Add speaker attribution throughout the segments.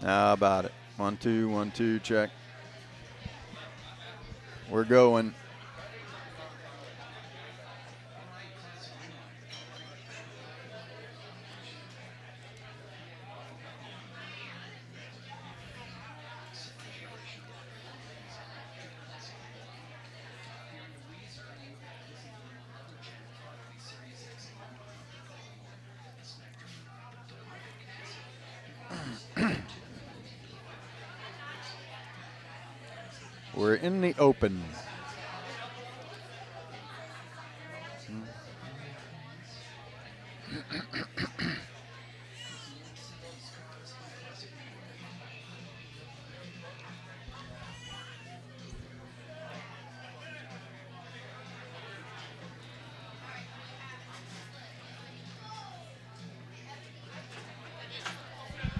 Speaker 1: How about it? 1, 2, 1, 2, check. We're going. We're in the open.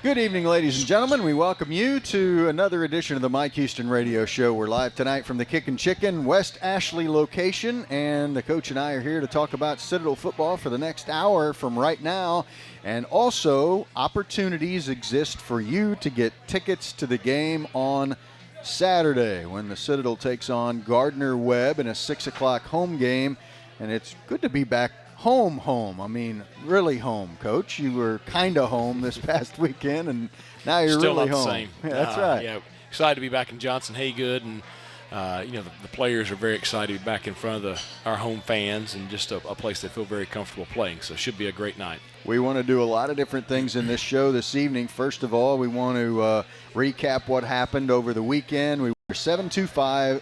Speaker 1: Good evening, ladies and gentlemen. We welcome you to another edition of the Mike Houston Radio Show. We're live tonight from the Kickin Chicken West Ashley location, and the coach and I are here to talk about Citadel football for the next hour from right now. And also, opportunities exist for you to get tickets to the game on Saturday when the Citadel takes on Gardner-Webb in a 6 o'clock home game. And it's good to be back home. I mean, really home, Coach. You were kind of home this past weekend, and now you're
Speaker 2: still
Speaker 1: really
Speaker 2: not
Speaker 1: home.
Speaker 2: The same.
Speaker 1: Yeah, that's right.
Speaker 2: Yeah, excited to be back in Johnson-Haygood, and the players are very excited to be back in front of our home fans, and just a place they feel very comfortable playing. So it should be a great night.
Speaker 1: We want to do a lot of different things in this show this evening. First of all, we want to recap what happened over the weekend. We were 725-0989,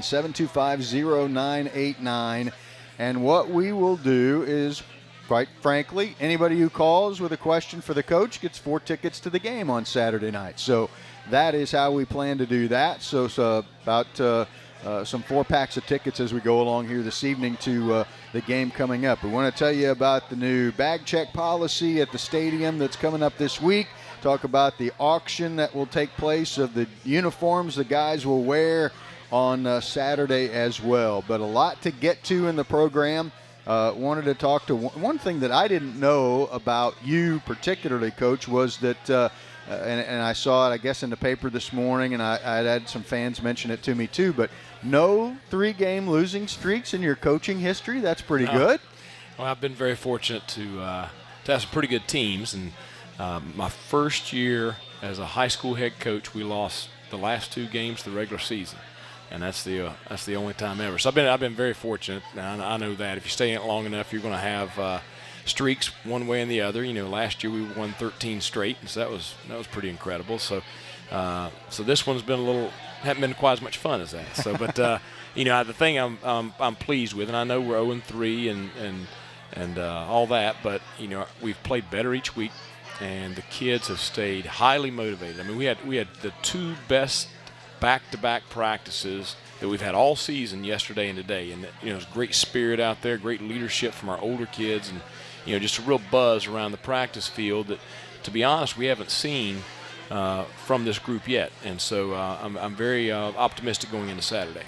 Speaker 1: 725-0989. And what we will do is, quite frankly, anybody who calls with a question for the coach gets 4 tickets to the game on Saturday night. So that is how we plan to do that. So about some 4 packs of tickets as we go along here this evening to the game coming up. We want to tell you about the new bag check policy at the stadium that's coming up this week. Talk about the auction that will take place of the uniforms the guys will wear on Saturday as well. But a lot to get to in the program. Wanted to talk to one thing that I didn't know about you particularly, Coach, was that, and I saw it, I guess, in the paper this morning, and I had some fans mention it to me too, but no 3-game losing streaks in your coaching history. That's pretty good.
Speaker 2: Well, I've been very fortunate to have some pretty good teams, and my first year as a high school head coach, we lost the last 2 games of the regular season. And that's the only time ever. So I've been very fortunate. And I know that if you stay in it long enough, you're going to have streaks one way and the other. You know, last year we won 13 straight, and so that was pretty incredible. So this one's been haven't been quite as much fun as that. So, but the thing I'm pleased with, and I know we're 0-3 and all that, but we've played better each week, and the kids have stayed highly motivated. I mean, we had the 2 best back-to-back practices that we've had all season, yesterday and today, and there's great spirit out there, great leadership from our older kids, and just a real buzz around the practice field that, to be honest, we haven't seen from this group yet. And so I'm very optimistic going into Saturday.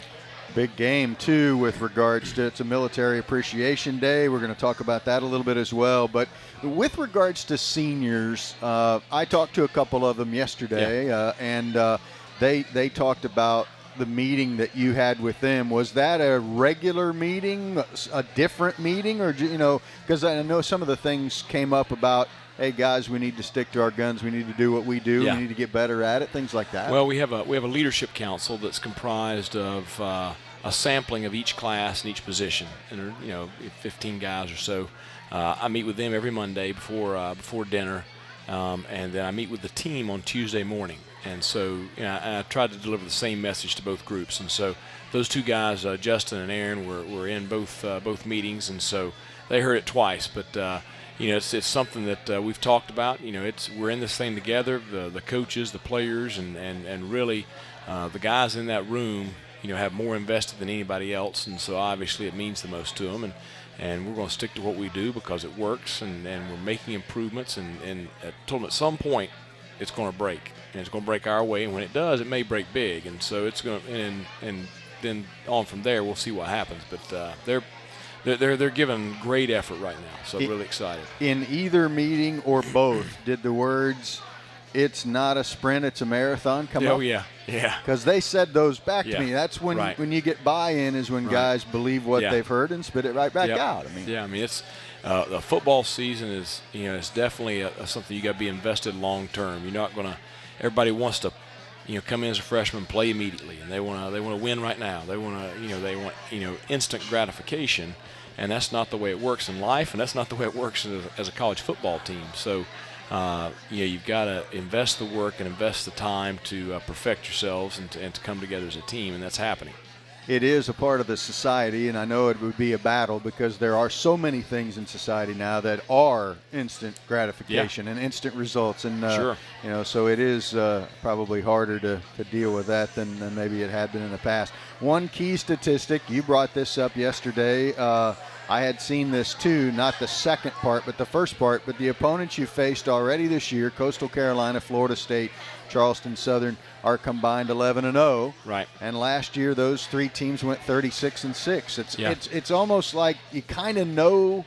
Speaker 1: Big game, too, with regards to it's a Military Appreciation Day. We're going to talk about that a little bit as well. But with regards to seniors, I talked to a couple of them yesterday, and They talked about the meeting that you had with them. Was that a regular meeting, a different meeting, or because I know some of the things came up about, hey guys, we need to stick to our guns, we need to do what we do, we need to get better at it, things like that.
Speaker 2: Well, we have a leadership council that's comprised of a sampling of each class and each position, and 15 guys or so. I meet with them every Monday before dinner, and then I meet with the team on Tuesday morning. And so I tried to deliver the same message to both groups. And so those 2 guys, Justin and Aaron, were in both meetings, and so they heard it twice. But it's something that we've talked about. We're in this thing together. The coaches, the players, and really the guys in that room, have more invested than anybody else. And so obviously it means the most to them. And we're going to stick to what we do because it works, and we're making improvements. And I told them at some point it's going to break. And it's going to break our way, and when it does, it may break big. And so it's going to, and then on from there, we'll see what happens. But they're giving great effort right now, so really excited.
Speaker 1: In either meeting or both, did the words it's not a sprint, it's a marathon.
Speaker 2: Oh, yeah.
Speaker 1: Because they said those back to me. That's when
Speaker 2: Right.
Speaker 1: when you get buy-in is when guys believe what they've heard and spit it right back out.
Speaker 2: I mean, it's the football season is, it's definitely something you got to be invested long term. You're not going to. Everybody wants to, come in as a freshman, play immediately, and they want to win right now. They want to, instant gratification, and that's not the way it works in life, and that's not the way it works as a college football team. So. You've got to invest the work and invest the time to perfect yourselves and to come together as a team, and that's happening.
Speaker 1: It is a part of the society, and I know it would be a battle because there are so many things in society now that are instant gratification and instant results, and so it is probably harder to deal with that than maybe it had been in the past. One key statistic, you brought this up yesterday. I had seen this too, not the second part, but the first part. But the opponents you faced already this year, Coastal Carolina, Florida State, Charleston Southern, are combined 11-0.
Speaker 2: Right.
Speaker 1: And last year, those three teams went 36-6. It's almost like you kind of know,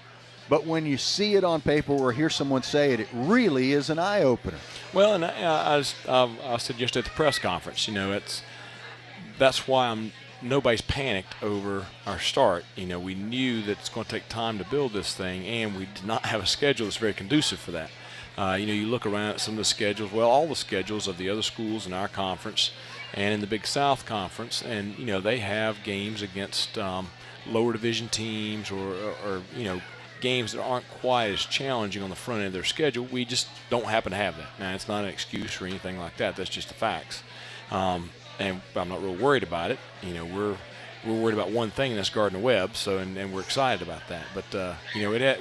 Speaker 1: but when you see it on paper or hear someone say it, it really is an eye opener.
Speaker 2: Well, and I said just at the press conference, that's why nobody's panicked over our start. We knew that it's going to take time to build this thing, and we did not have a schedule that's very conducive for that. You look around at some of the schedules, all the schedules of the other schools in our conference and in the Big South Conference, and, they have games against lower division teams or games that aren't quite as challenging on the front end of their schedule. We just don't happen to have that. Now, it's not an excuse or anything like that. That's just the facts. And I'm not real worried about it. We're worried about one thing, and that's Gardner Webb. So, and we're excited about that. But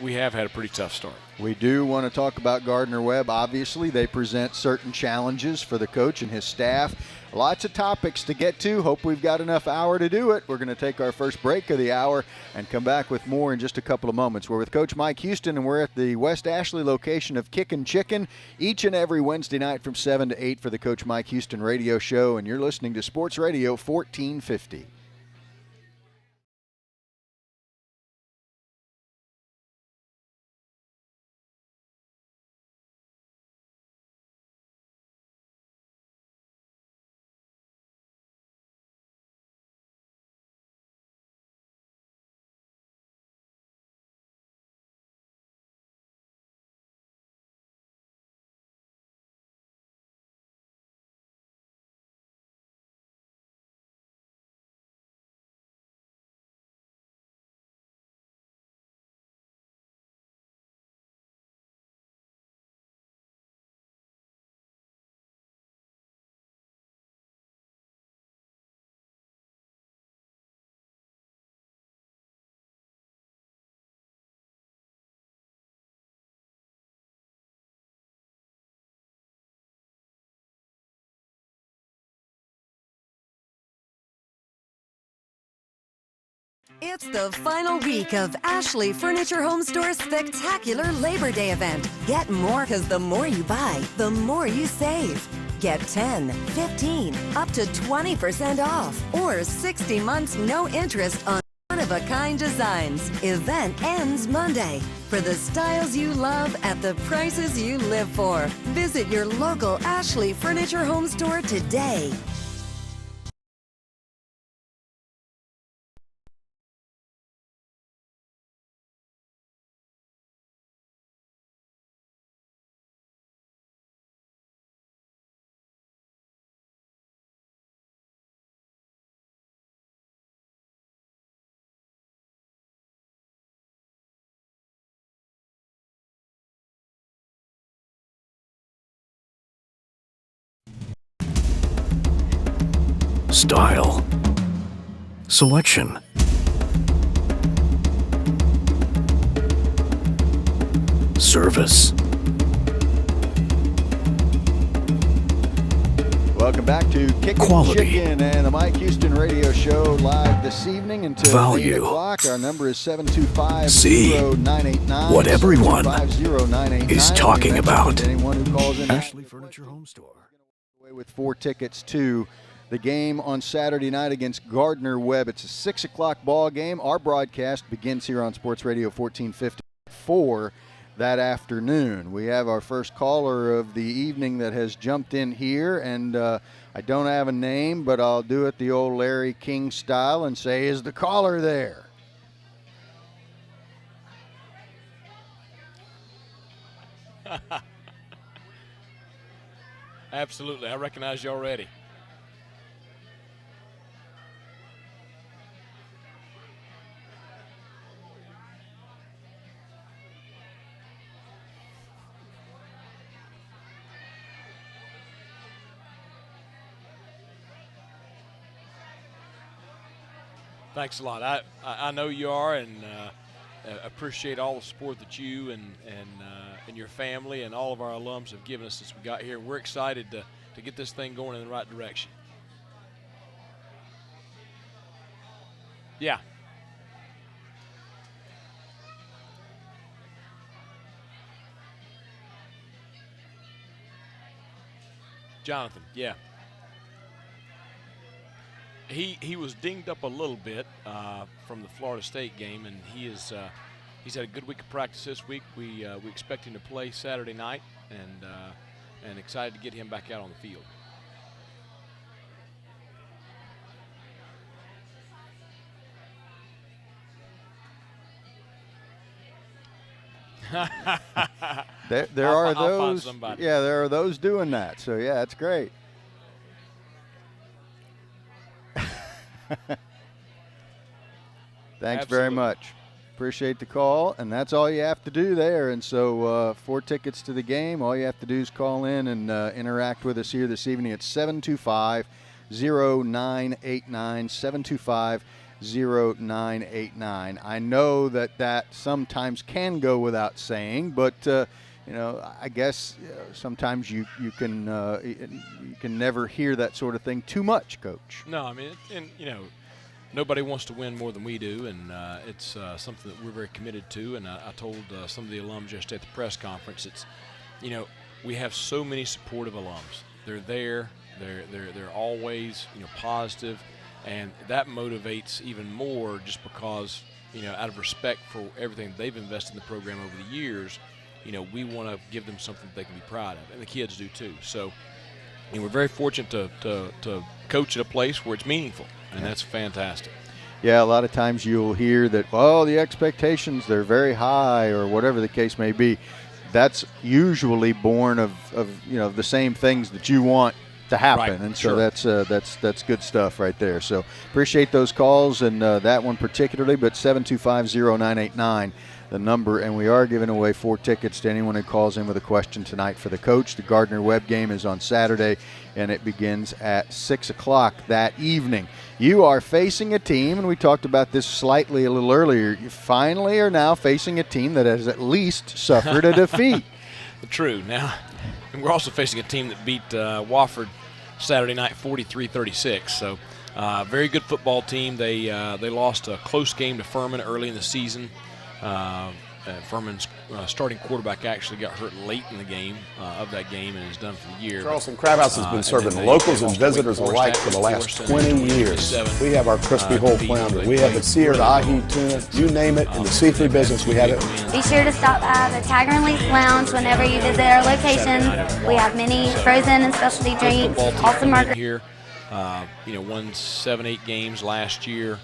Speaker 2: we have had a pretty tough start.
Speaker 1: We do want to talk about Gardner Webb. Obviously, they present certain challenges for the coach and his staff. Lots of topics to get to. Hope we've got enough hour to do it. We're going to take our first break of the hour and come back with more in just a couple of moments. We're with Coach Mike Houston, and we're at the West Ashley location of Kickin Chicken each and every Wednesday night from 7 to 8 for the Coach Mike Houston radio show, and you're listening to Sports Radio 1450.
Speaker 3: It's the final week of Ashley Furniture Home Store's spectacular Labor Day event. Get more because the more you buy, the more you save. Get 10, 15, up to 20% off or 60 months no interest on one-of-a-kind designs. Event ends Monday. For the styles you love at the prices you live for. Visit your local Ashley Furniture Home Store today.
Speaker 4: Style, selection, service.
Speaker 1: Welcome back to Kickin Chicken and the Mike Houston radio show live this evening until
Speaker 4: Value.
Speaker 1: 8 o'clock. Our number is 725-0989.
Speaker 4: What everyone is talking about.
Speaker 1: Anyone who calls in
Speaker 4: Ashley Furniture Home Store.
Speaker 1: With 4 tickets to the game on Saturday night against Gardner Webb. It's a 6 o'clock ball game. Our broadcast begins here on Sports Radio 1450 4. that afternoon. We have our first caller of the evening that has jumped in here, and I don't have a name, but I'll do it the old Larry King style and say, is the caller there?
Speaker 2: Absolutely. I recognize you already. Thanks a lot. I know you are, and appreciate all the support that you and your family and all of our alums have given us since we got here. We're excited to get this thing going in the right direction. Yeah. Jonathan, yeah. He was dinged up a little bit from the Florida State game, and he's had a good week of practice this week. We expect him to play Saturday night, and excited to get him back out on the field.
Speaker 1: There are
Speaker 2: I'll find
Speaker 1: those.
Speaker 2: somebody.
Speaker 1: Yeah, there are those doing that. So yeah, it's great. Thanks
Speaker 2: Absolutely.
Speaker 1: very much. Appreciate the call, and that's all you have to do there. And so 4 tickets to the game. All you have to do is call in and interact with us here this evening at 725-0989, 725-0989. I know that sometimes can go without saying, but I guess sometimes you can never hear that sort of thing too much, Coach.
Speaker 2: No, I mean, nobody wants to win more than we do, and it's something that we're very committed to. And I told some of the alums yesterday at the press conference, we have so many supportive alums. They're there. They're always positive, and that motivates even more just because out of respect for everything they've invested in the program over the years. We want to give them something that they can be proud of, and the kids do too. So, we're very fortunate to coach at a place where it's meaningful, and that's fantastic.
Speaker 1: Yeah, a lot of times you'll hear that, the expectations, they're very high or whatever the case may be. That's usually born of the same things that you want to happen.
Speaker 2: Right.
Speaker 1: And so
Speaker 2: Sure.
Speaker 1: that's good stuff right there. So appreciate those calls, and that one particularly, but 725-0989. The number, and we are giving away 4 tickets to anyone who calls in with a question tonight for the coach. The Gardner-Webb game is on Saturday, and it begins at 6 o'clock that evening. You are facing a team, and we talked about this slightly a little earlier, you finally are now facing a team that has at least suffered a defeat.
Speaker 2: True. Now, and we're also facing a team that beat Wofford Saturday night 43-36. So very good football team. They lost a close game to Furman early in the season. Furman's starting quarterback actually got hurt late in the game of that game and is done for the year.
Speaker 5: Charleston Crab House has been serving locals and visitors alike for the last 20 years. We have our crispy whole flounder. We have the seared ahi tuna. You name it, in the seafood business, we have it.
Speaker 6: Be sure to stop by the Tiger and Leaf Lounge whenever you visit our location. We have many frozen and specialty drinks, awesome margaritas.
Speaker 2: Here, won 7-8 games last year.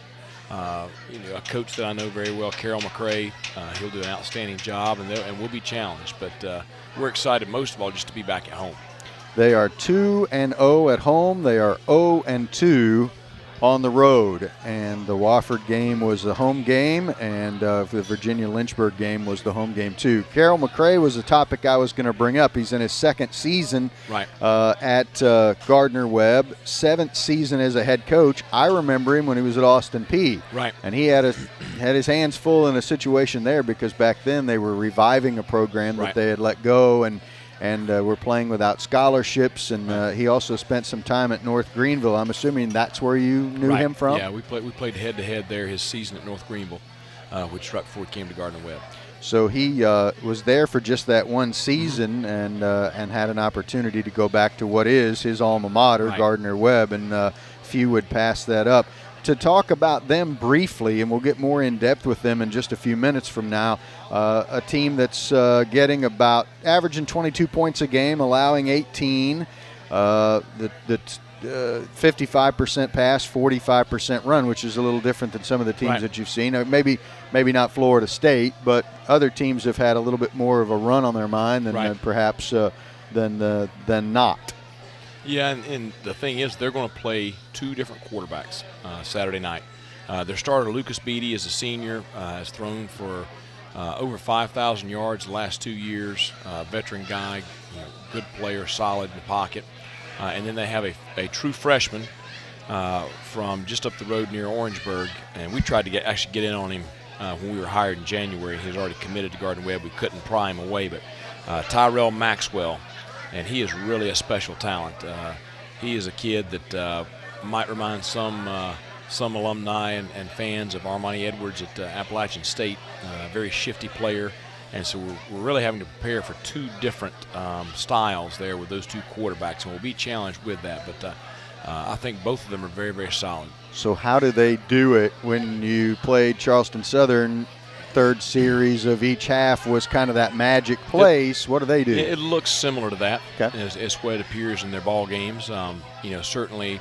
Speaker 2: A coach that I know very well, Carol McRae, he'll do an outstanding job, and we'll be challenged. But we're excited most of all just to be back at home.
Speaker 1: They are 2-0 at home. They are 0-2 on the road. And the Wofford game was the home game, and the Virginia Lynchburg game was the home game too. Carol McRae was the topic I was going to bring up. He's in his second season at Gardner-Webb, 7th season as a head coach. I remember him when he was at Austin Peay.
Speaker 2: Right.
Speaker 1: And he had his hands full in a situation there because back then they were reviving a program that they had let go, and we're playing without scholarships, and he also spent some time at North Greenville. I'm assuming that's where you knew him from?
Speaker 2: Yeah, we played head-to-head there his season at North Greenville, which right before he came to Gardner-Webb.
Speaker 1: So he was there for just that one season and had an opportunity to go back to what is his alma mater, Gardner-Webb, and few would pass that up. to talk about them briefly, and we'll get more in depth with them in just a few minutes from now. A team that's getting about averaging 22 points a game, allowing 18. That's 55% pass, 45% run, which is a little different than some of the teams that you've seen. Maybe not Florida State, but other teams have had a little bit more of a run on their mind than perhaps than not.
Speaker 2: Yeah, and the thing is, they're going to play two different quarterbacks Saturday night. Their starter, Lucas Beatty, is a senior, has thrown for over 5,000 yards the last 2 years. Veteran guy, good player, solid in the pocket. And then they have a true freshman from just up the road near Orangeburg, and we tried to actually get in on him when we were hired in January. He was already committed to Gardner-Webb. We couldn't pry him away, but Tyrell Maxwell, and he is really a special talent. He is a kid that might remind some alumni and fans of Armani Edwards at Appalachian State. Very shifty player. And so we're really having to prepare for two different styles there with those two quarterbacks, and we'll be challenged with that. But I think both of them are very, very solid.
Speaker 1: So how do they do it when you played Charleston Southern? Third series of each half was kind of that magic place. What do they do?
Speaker 2: It looks similar to that,
Speaker 1: okay,
Speaker 2: as what it appears in their ball games. Certainly,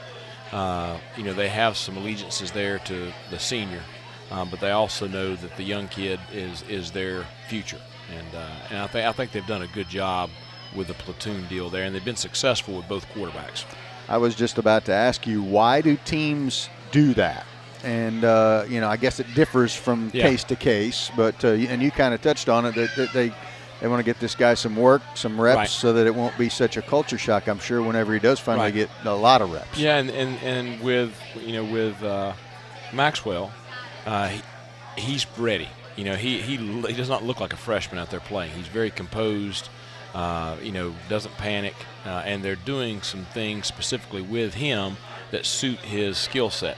Speaker 2: they have some allegiances there to the senior. But they also know that the young kid is their future, and I think they've done a good job with the platoon deal there, and they've been successful with both quarterbacks.
Speaker 1: I was just about to ask you, why do teams do that? And I guess it differs from case to case, but and you kind of touched on it that they want to get this guy some work, some reps, so that it won't be such a culture shock, I'm sure, whenever he does finally get a lot of reps.
Speaker 2: Yeah, and with Maxwell. He's ready. He does not look like a freshman out there playing. He's very composed. Doesn't panic, and they're doing some things specifically with him that suit his skill set.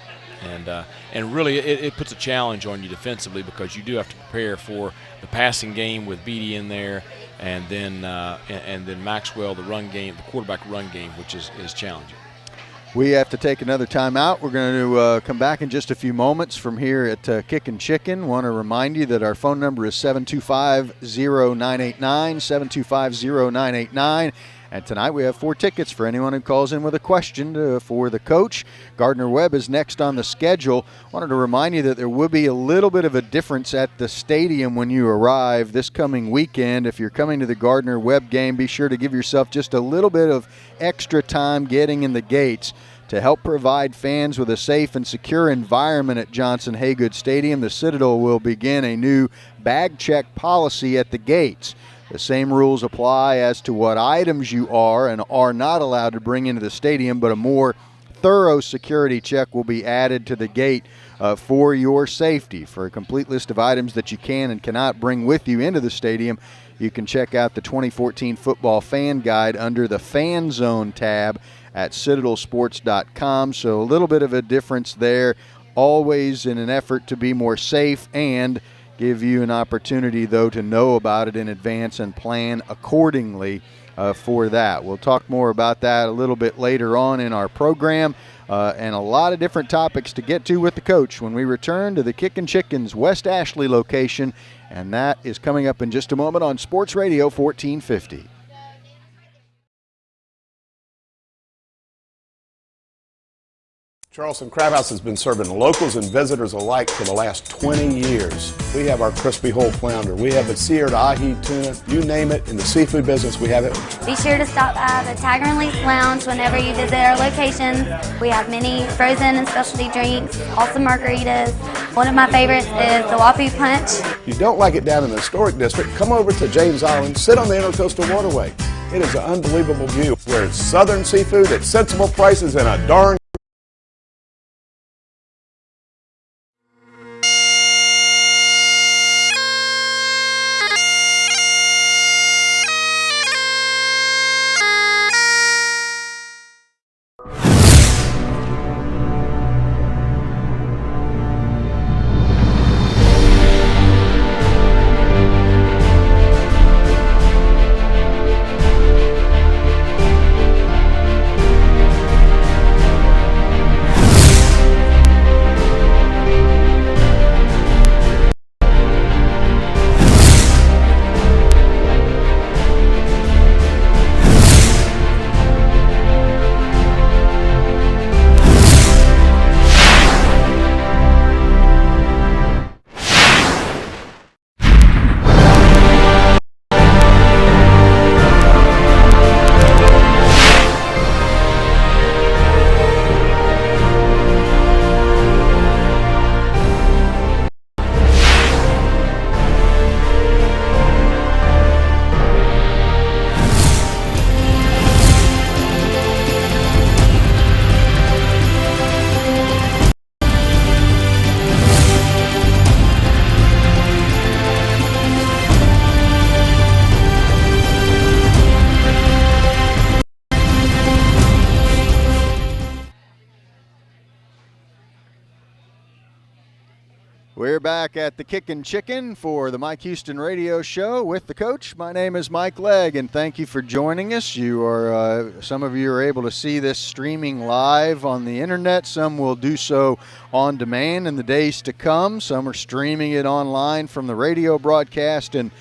Speaker 2: And really, it puts a challenge on you defensively, because you do have to prepare for the passing game with Beatty in there, and then Maxwell, the run game, the quarterback run game, which is challenging.
Speaker 1: We have to take another timeout. We're going to come back in just a few moments from here at Kickin Chicken. Want to remind you that our phone number is 725-0989, 725-0989. And tonight we have 4 tickets for anyone who calls in with a question for the coach. Gardner-Webb is next on the schedule. Wanted to remind you that there will be a little bit of a difference at the stadium when you arrive this coming weekend. If you're coming to the Gardner-Webb game, be sure to give yourself just a little bit of extra time getting in the gates. To help provide fans with a safe and secure environment at Johnson Haygood Stadium, the Citadel will begin a new bag check policy at the gates. The same rules apply as to what items you are and are not allowed to bring into the stadium, but a more thorough security check will be added to the gate for your safety. For a complete list of items that you can and cannot bring with you into the stadium, you can check out the 2014 Football Fan Guide under the Fan Zone tab at citadelsports.com. So a little bit of a difference there, always in an effort to be more safe and give you an opportunity, though, to know about it in advance and plan accordingly for that. We'll talk more about that a little bit later on in our program, and a lot of different topics to get to with the coach when we return to the Kickin Chicken's West Ashley location, and that is coming up in just a moment on Sports Radio 1450.
Speaker 5: Charleston Crab House has been serving locals and visitors alike for the last 20 years. We have our crispy whole flounder. We have the seared ahi tuna. You name it, in the seafood business, we have it.
Speaker 6: Be sure to stop by the Tiger and Leaf Lounge whenever you visit our location. We have many frozen and specialty drinks, awesome margaritas. One of my favorites is the Wapu Punch.
Speaker 5: If you don't like it down in the historic district, come over to James Island, sit on the Intercoastal Waterway. It is an unbelievable view where it's southern seafood at sensible prices and a darn
Speaker 1: We're back at the Kickin Chicken for the Mike Houston Radio Show with the coach. My name is Mike Legg, and thank you for joining us. You are some of you are able to see this streaming live on the internet. Some will do so on demand in the days to come. Some are streaming it online from the radio broadcast, and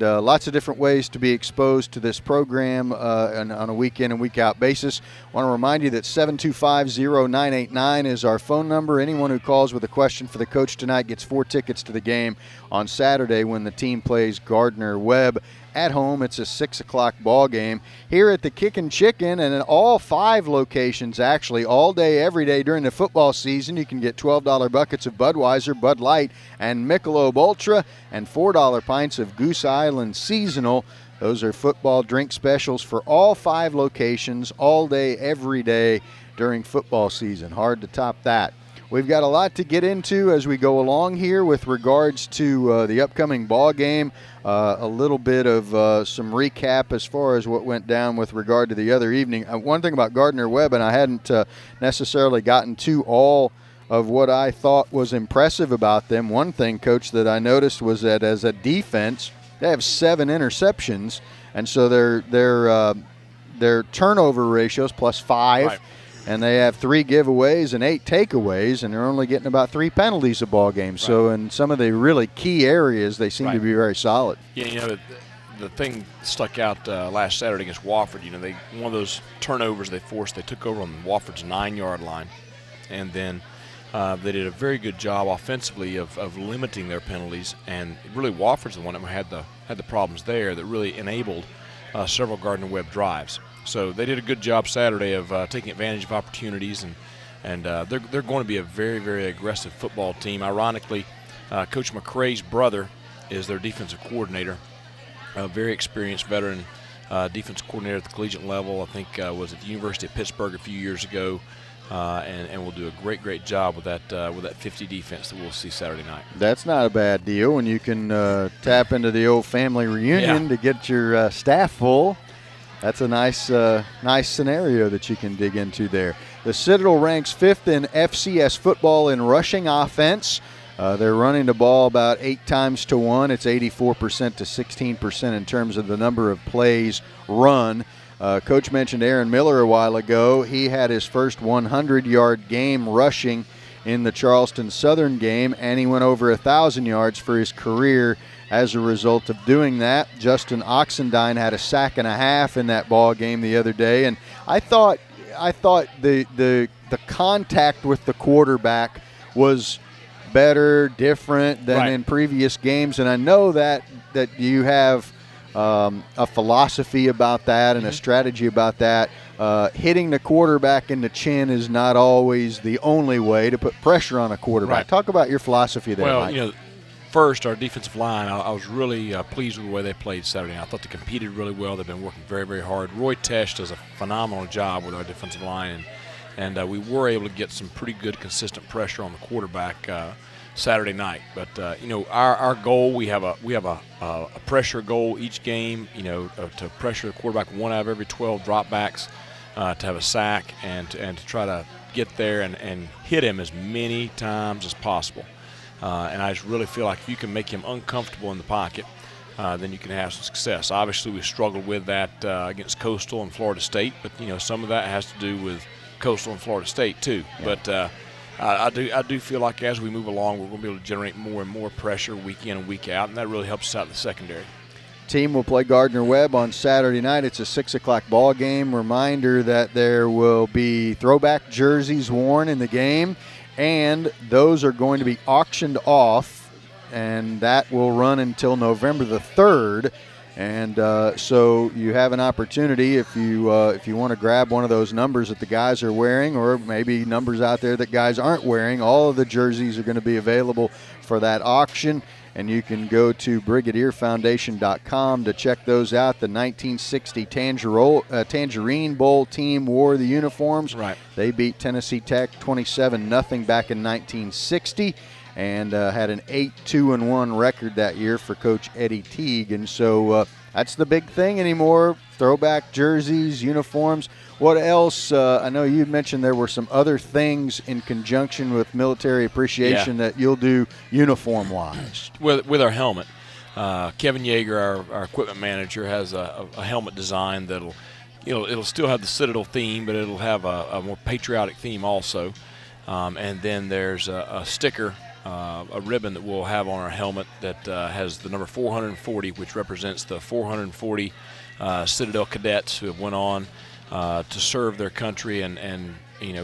Speaker 1: lots of different ways to be exposed to this program on a week-in and week-out basis. I want to remind you that 725-0989 is our phone number. Anyone who calls with a question for the coach tonight gets 4 tickets to the game on Saturday when the team plays Gardner-Webb at home. It's a 6 o'clock ball game here at the Kickin Chicken, and in all 5 locations, actually, all day, every day during the football season, you can get $12 buckets of Budweiser, Bud Light, and Michelob Ultra, and $4 pints of Goose Island Seasonal. Those are football drink specials for all 5 locations, all day, every day during football season. Hard to top that. We've got a lot to get into as we go along here with regards to the upcoming ball game. A little bit of some recap as far as what went down with regard to the other evening. One thing about Gardner-Webb, and I hadn't necessarily gotten to all of what I thought was impressive about them. One thing, Coach, that I noticed was that as a defense, they have 7 interceptions, and so their turnover ratios +5. Right. And they have 3 giveaways and 8 takeaways, and they're only getting about 3 penalties a ball game. Right. So in some of the really key areas, they seem to be very solid.
Speaker 2: Yeah, the thing stuck out last Saturday against Wofford. One of those turnovers they forced, they took over on Wofford's 9-yard line, and then they did a very good job offensively of limiting their penalties. And really, Wofford's the one that had the problems there that really enabled several Gardner-Webb drives. So they did a good job Saturday of taking advantage of opportunities, and they're going to be a very, very aggressive football team. Ironically, Coach McCray's brother is their defensive coordinator, a very experienced veteran defensive coordinator at the collegiate level. I think was at the University of Pittsburgh a few years ago, and will do a great job with that 50 defense that we'll see Saturday night.
Speaker 1: That's not a bad deal when you can tap into the old family reunion to get your staff full. That's a nice scenario that you can dig into there. The Citadel ranks 5th in FCS football in rushing offense. They're running the ball about 8 times to 1. It's 84% to 16% in terms of the number of plays run. Coach mentioned Aaron Miller a while ago. He had his first 100-yard game rushing in the Charleston Southern game, and he went over 1,000 yards for his career as a result of doing that. Justin Oxendine had a sack and a half in that ball game the other day, and I thought the contact with the quarterback was better, different than in previous games, and I know that you have a philosophy about that and a strategy about that. Hitting the quarterback in the chin is not always the only way to put pressure on a quarterback. Right. Talk about your philosophy there, Mike.
Speaker 2: Well, first, our defensive line, I was really pleased with the way they played Saturday night. I thought they competed really well. They've been working very, very hard. Roy Tesh does a phenomenal job with our defensive line, and we were able to get some pretty good, consistent pressure on the quarterback Saturday night. But our goal, we have a pressure goal each game. To pressure the quarterback 1 out of every 12 dropbacks, to have a sack, and to try to get there and hit him as many times as possible. And I just really feel like if you can make him uncomfortable in the pocket, then you can have some success. Obviously, we struggled with that against Coastal and Florida State, but some of that has to do with Coastal and Florida State too. Yeah. But I do feel like as we move along, we're going to be able to generate more and more pressure week in and week out, and that really helps us out in the secondary.
Speaker 1: Team will play Gardner-Webb on Saturday night. It's a 6 o'clock ball game. Reminder that there will be throwback jerseys worn in the game, and those are going to be auctioned off, and that will run until November the 3rd. And so you have an opportunity if you want to grab one of those numbers that the guys are wearing, or maybe numbers out there that guys aren't wearing. All of the jerseys are going to be available for that auction, and you can go to BrigadierFoundation.com to check those out. The 1960 Tangerine Bowl team wore the uniforms.
Speaker 2: Right.
Speaker 1: They beat Tennessee Tech 27-0 back in 1960. And had an 8-2-1 record that year for Coach Eddie Teague. And so that's the big thing anymore. Throwback jerseys, uniforms. What else? I know you mentioned there were some other things in conjunction with military appreciation that you'll do uniform-wise.
Speaker 2: With our helmet, Kevin Yeager, our equipment manager, has a helmet design that'll, it'll still have the Citadel theme, but it'll have a more patriotic theme also. And then there's a sticker, a ribbon that we'll have on our helmet that has the number 440, which represents the 440 Citadel cadets who have went on to serve their country and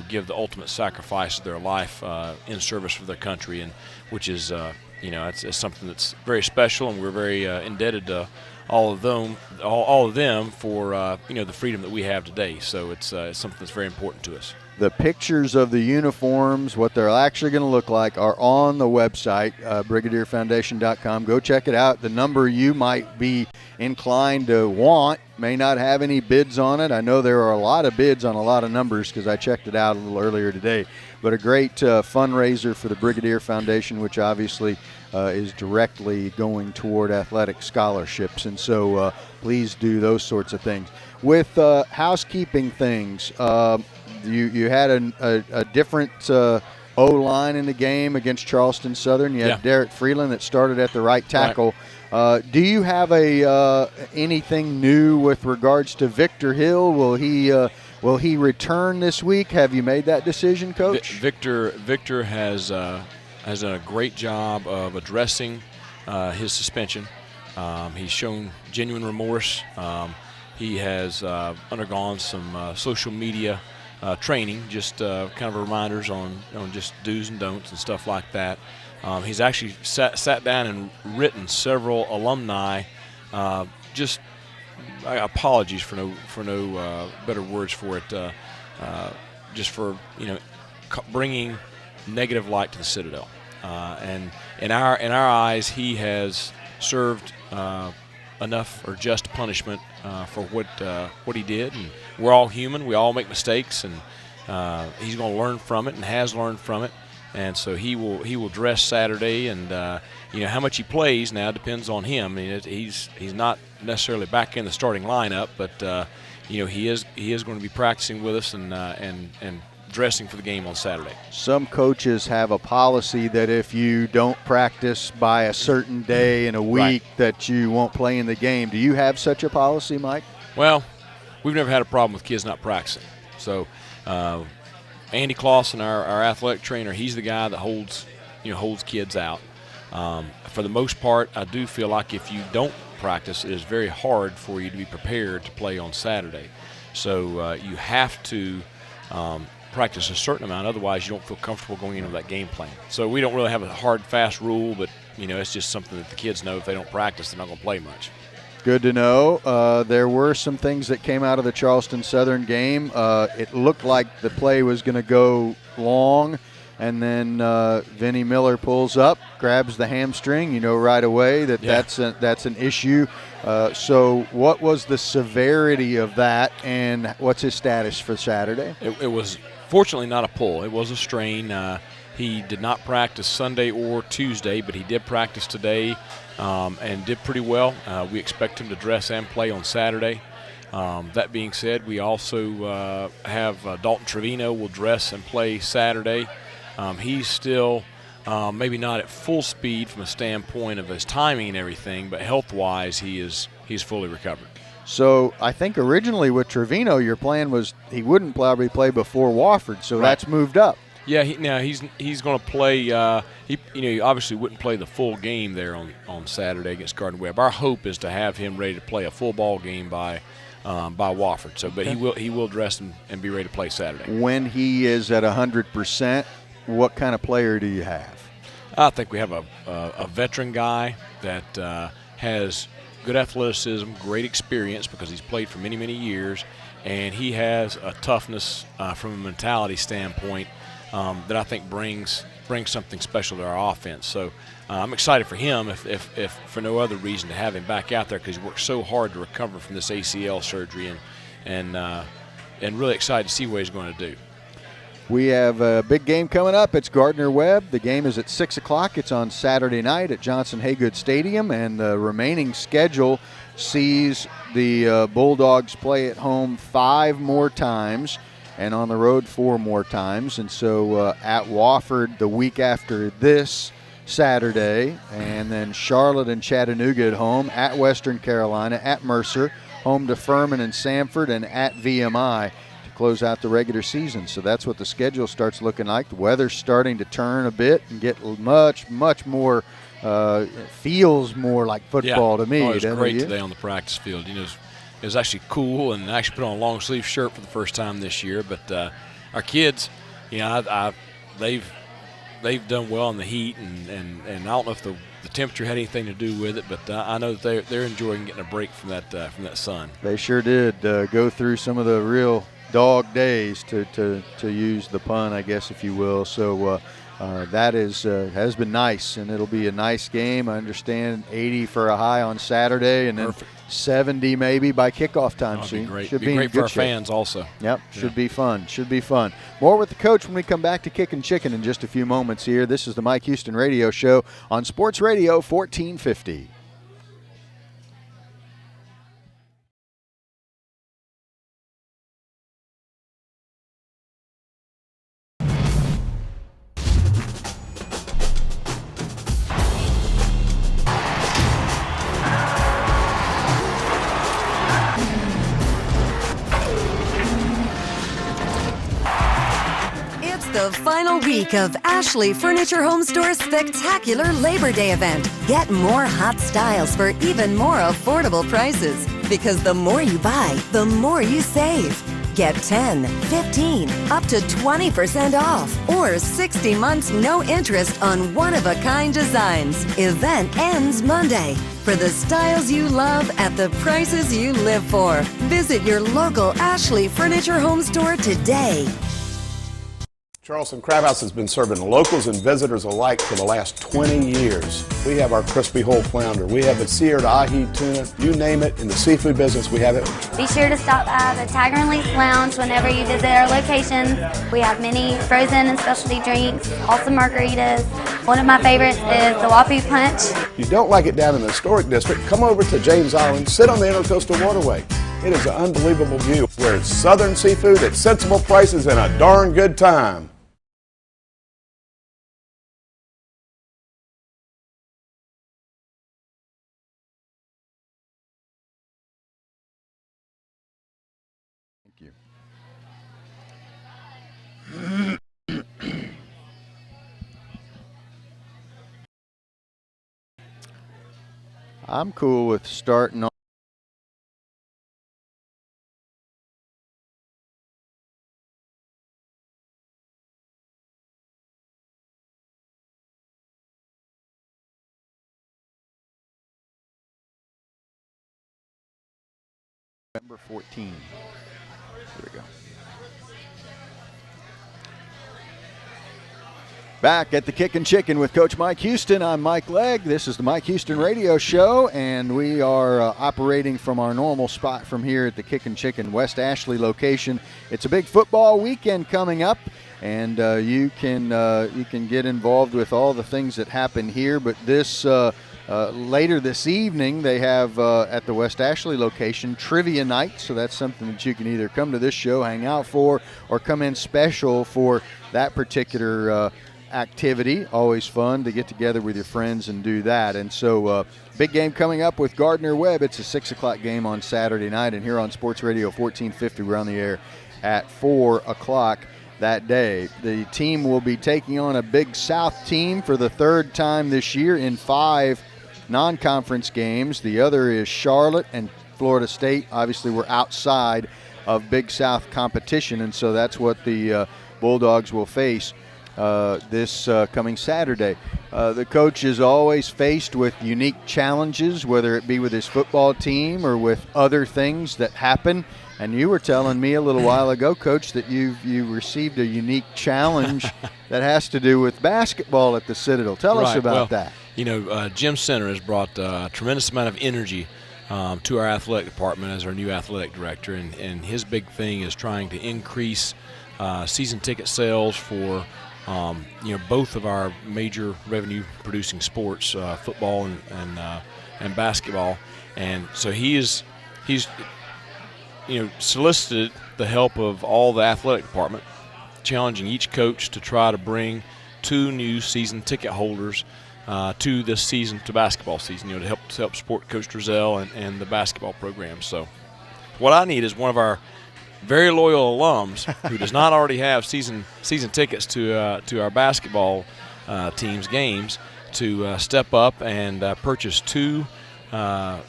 Speaker 2: give the ultimate sacrifice of their life in service for their country, and which is it's something that's very special, and we're very indebted to all of them for the freedom that we have today. So it's something that's very important to us.
Speaker 1: The pictures of the uniforms, what they're actually going to look like, are on the website, brigadierfoundation.com. Go check it out. The number you might be inclined to want may not have any bids on it. I know there are a lot of bids on a lot of numbers because I checked it out a little earlier today. But a great fundraiser for the Brigadier Foundation, which obviously is directly going toward athletic scholarships. And so please do those sorts of things. With housekeeping things, you had a different O-line in the game against Charleston Southern. You had Derek Freeland that started at the right tackle. Right. Do you have anything new with regards to Victor Hill? Will he return this week? Have you made that decision, Coach?
Speaker 2: Victor has done a great job of addressing his suspension. He's shown genuine remorse. He has undergone some social media training, just kind of reminders on just do's and don'ts and stuff like that. He's actually sat down and written several alumni just apologies for no better words for it, just for bringing negative light to the Citadel, and in our eyes he has served enough or just punishment for what he did, and we're all human. We all make mistakes, and he's going to learn from it and has learned from it, and so he will dress Saturday, and how much he plays now depends on him. I mean, he's not necessarily back in the starting lineup, but he is going to be practicing with us and dressing for the game on Saturday.
Speaker 1: Some coaches have a policy that if you don't practice by a certain day in a week, that you won't play in the game. Do you have such a policy, Mike?
Speaker 2: Well, we've never had a problem with kids not practicing. So Andy Clausen, our athletic trainer, he's the guy that holds kids out. For the most part, I do feel like if you don't practice, it is very hard for you to be prepared to play on Saturday. So you have to practice a certain amount, otherwise you don't feel comfortable going into that game plan. So we don't really have a hard, fast rule, but it's just something that the kids know if they don't practice, they're not going to play much.
Speaker 1: Good to know. There were some things that came out of the Charleston Southern game. It looked like the play was going to go long, and then Vinnie Miller pulls up, grabs the hamstring. Right away that's an issue. So what was the severity of that, and what's his status for Saturday?
Speaker 2: It was fortunately not a pull. It was a strain. He did not practice Sunday or Tuesday, but he did practice today and did pretty well. We expect him to dress and play on Saturday. That being said, we also have Dalton Trevino will dress and play Saturday. He's still maybe not at full speed from a standpoint of his timing and everything, but health-wise he's fully recovered.
Speaker 1: So I think originally with Trevino, your plan was he wouldn't probably play before Wofford, so that's moved up.
Speaker 2: Yeah, he's going to play. He obviously wouldn't play the full game there on Saturday against Gardner Webb. Our hope is to have him ready to play a full ball game by Wofford. So, but he will dress and be ready to play Saturday.
Speaker 1: When he is at 100%, what kind of player do you have?
Speaker 2: I think we have a veteran guy that has good athleticism, great experience because he's played for many, many years, and he has a toughness from a mentality standpoint that I think brings something special to our offense. So I'm excited for him, if for no other reason, to have him back out there because he worked so hard to recover from this ACL surgery, and really excited to see what he's going to do.
Speaker 1: We have a big game coming up. It's Gardner-Webb. The game is at 6 o'clock. It's on Saturday night at Johnson-Haygood Stadium, and the remaining schedule sees the Bulldogs play at home 5 more times and on the road 4 more times. And so at Wofford the week after this Saturday, and then Charlotte and Chattanooga at home, at Western Carolina, at Mercer, home to Furman and Samford, and at VMI to close out the regular season. So that's what the schedule starts looking like. The weather's starting to turn a bit and get much, much more, feels more like football to me.
Speaker 2: Oh, it was great today on the practice field. You know, it was actually cool, and I actually put on a long sleeve shirt for the first time this year. But our kids, you know, they've done well in the heat, and I don't know if the temperature had anything to do with it, but I know that they're enjoying getting a break from that sun.
Speaker 1: They sure did go through some of the real dog days, to use the pun, I guess, if you will. So that has been nice, and it'll be a nice game. I understand 80 for a high on Saturday, and then 70 maybe by kickoff time.
Speaker 2: That'd be great.
Speaker 1: Should
Speaker 2: be great for our
Speaker 1: shape.
Speaker 2: fans also.
Speaker 1: Yep, should be fun. Should be fun. More with the coach when we come back to Kickin Chicken in just a few moments here. This is the Mike Houston Radio Show on Sports Radio 1450.
Speaker 3: The final week of Ashley Furniture Home Store's spectacular Labor Day event. Get more hot styles for even more affordable prices. Because the more you buy, the more you save. Get 10, 15, up to 20% off. Or 60 months no interest on one-of-a-kind designs. Event ends Monday. For the styles you love at the prices you live for. Visit your local Ashley Furniture Home Store today.
Speaker 5: Charleston Crab House has been serving locals and visitors alike for the last 20 years. We have our crispy whole flounder. We have the seared ahi tuna. You name it, in the seafood business, we have it.
Speaker 6: Be sure to stop by the Tiger and Leaf Lounge whenever you visit our locations. We have many frozen and specialty drinks, awesome margaritas. One of my favorites is the Wapu Punch.
Speaker 5: If you don't like it down in the historic district, come over to James Island, sit on the Intercoastal Waterway. It is an unbelievable view where it's southern seafood at sensible prices and a darn good time.
Speaker 1: I'm cool with starting on. November 14. Here we go. Back at the Kickin Chicken with Coach Mike Houston. I'm Mike Legg. This is the Mike Houston Radio Show, and we are operating from our normal spot from here at the Kickin Chicken West Ashley location. It's a big football weekend coming up, and you can get involved with all the things that happen here. But this later this evening, they have at the West Ashley location trivia night. So that's something that you can either come to this show, hang out for, or come in special for that particular activity. Always fun to get together with your friends and do that. And so big game coming up with Gardner-Webb. It's a 6 o'clock game on Saturday night, and here on Sports Radio 1450 we're on the air at 4 o'clock that day. The team will be taking on a Big South team for the third time this year in 5 non-conference games. The other is Charlotte and Florida State. Obviously we're outside of Big South competition, and so that's what the Bulldogs will face this coming Saturday. The coach is always faced with unique challenges, whether it be with his football team or with other things that happen. And you were telling me a little while ago, Coach, that you received a unique challenge that has to do with basketball at the Citadel. Tell us about that.
Speaker 2: You know, Jim Center has brought a tremendous amount of energy to our athletic department as our new athletic director, and his big thing is trying to increase season ticket sales for both of our major revenue-producing sports, football and basketball. And so he's solicited the help of all the athletic department, challenging each coach to try to bring 2 new season ticket holders to this season, to basketball season, to help support Coach Drizel and the basketball program. So what I need is one of our very loyal alums who does not already have season tickets to our basketball team's games to step up and purchase 2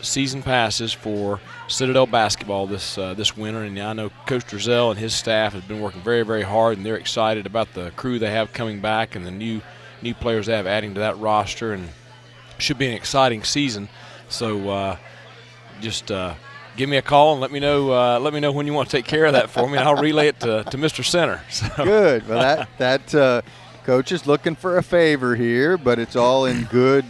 Speaker 2: season passes for Citadel basketball this winter. And I know Coach Drizel and his staff has been working very, very hard, and they're excited about the crew they have coming back and the new players they have adding to that roster, and should be an exciting season. So just give me a call and let me know when you want to take care of that for me, and I'll relay it to Mr. Center. So.
Speaker 1: Good. Well, that coach is looking for a favor here, but it's all in good